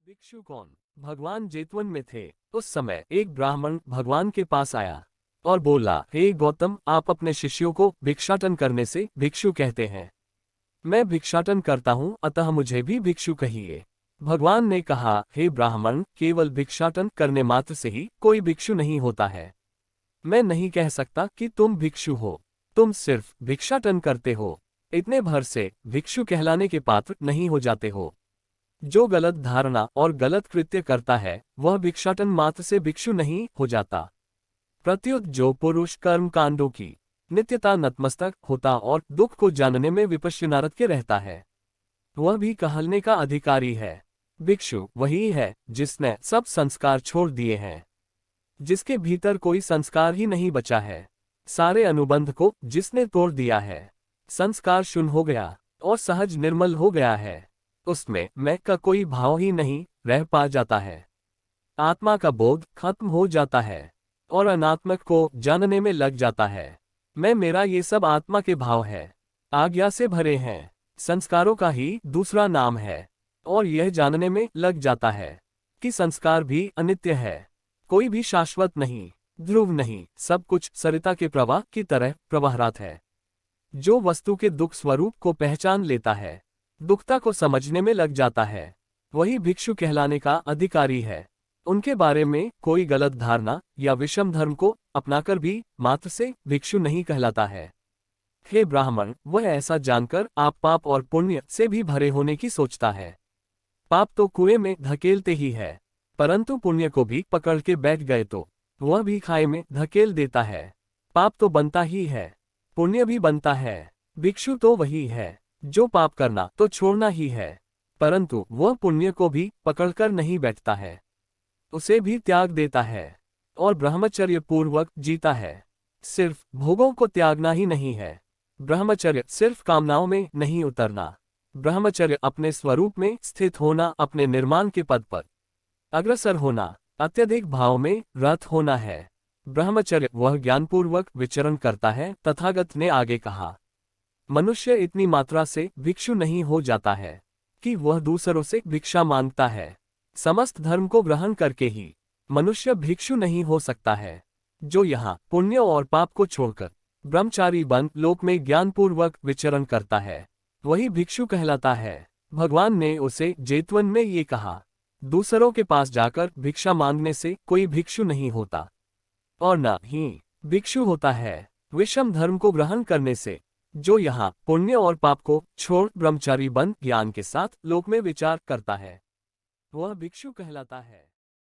भिक्षु कौन? भगवान जेतवन में थे। उस समय एक ब्राह्मण भगवान के पास आया और बोला, हे गौतम, आप अपने शिष्यों को भिक्षाटन करने से भिक्षु कहते हैं। मैं भिक्षाटन करता हूँ, अतः मुझे भी भिक्षु कहिए। भगवान ने कहा, हे ब्राह्मण, केवल भिक्षाटन करने मात्र से ही कोई भिक्षु नहीं होता है। मैं नहीं कह सकता कि तुम भिक्षु हो। तुम सिर्फ भिक्षाटन करते हो, इतने भर से भिक्षु कहलाने के पात्र नहीं हो जाते हो। जो गलत धारणा और गलत कृत्य करता है वह भिक्षाटन मात्र से भिक्षु नहीं हो जाता। प्रत्युत जो पुरुष कर्म कांडों की नित्यता नतमस्तक होता और दुख को जानने में विपश्यनारत के रहता है, वह भी कहलने का अधिकारी है। भिक्षु वही है जिसने सब संस्कार छोड़ दिए हैं, जिसके भीतर कोई संस्कार ही नहीं बचा है। सारे अनुबंध को जिसने तोड़ दिया है, संस्कार शून्य हो गया और सहज निर्मल हो गया है। उसमें मैं का कोई भाव ही नहीं रह पा जाता है। आत्मा का बोध खत्म हो जाता है और अनात्मक को जानने में लग जाता है। मैं मेरा ये सब आत्मा के भाव है, आज्ञा से भरे हैं, संस्कारों का ही दूसरा नाम है। और यह जानने में लग जाता है कि संस्कार भी अनित्य है, कोई भी शाश्वत नहीं, ध्रुव नहीं, सब कुछ सरिता के प्रवाह की तरह प्रवाहरत है। जो वस्तु के दुख स्वरूप को पहचान लेता है, दुखता को समझने में लग जाता है, वही भिक्षु कहलाने का अधिकारी है। उनके बारे में कोई गलत धारणा या विषम धर्म को अपनाकर भी मात्र से भिक्षु नहीं कहलाता है। हे ब्राह्मण, वह ऐसा जानकर आप पाप और पुण्य से भी भरे होने की सोचता है। पाप तो कुएं में धकेलते ही है, परंतु पुण्य को भी पकड़ के बैठ गए तो वह भी खाई में धकेल देता है। पाप तो बनता ही है, पुण्य भी बनता है। भिक्षु तो वही है जो पाप करना तो छोड़ना ही है, परंतु वह पुण्य को भी पकड़कर नहीं बैठता है, उसे भी त्याग देता है और ब्रह्मचर्य पूर्वक जीता है। सिर्फ भोगों को त्यागना ही नहीं है। ब्रह्मचर्य सिर्फ कामनाओं में नहीं उतरना। ब्रह्मचर्य अपने स्वरूप में स्थित होना, अपने निर्माण के पद पर अग्रसर होना, अत्यधिक भाव में रत होना है। ब्रह्मचर्य वह ज्ञानपूर्वक विचरण करता है। तथागत ने आगे कहा, मनुष्य इतनी मात्रा से भिक्षु नहीं हो जाता है कि वह दूसरों से भिक्षा मांगता है। समस्त धर्म को ग्रहण करके ही मनुष्य भिक्षु नहीं हो सकता है। जो यहाँ पुण्य और पाप को छोड़कर ब्रह्मचारी बन लोक में ज्ञानपूर्वक विचरण करता है, वही भिक्षु कहलाता है। भगवान ने उसे जेतवन में ये कहा, दूसरों के पास जाकर भिक्षा मांगने से कोई भिक्षु नहीं होता और न ही भिक्षु होता है विषम धर्म को ग्रहण करने से। जो यहाँ पुण्य और पाप को छोड़ ब्रह्मचारी बन ज्ञान के साथ लोक में विचार करता है, वह भिक्षु कहलाता है।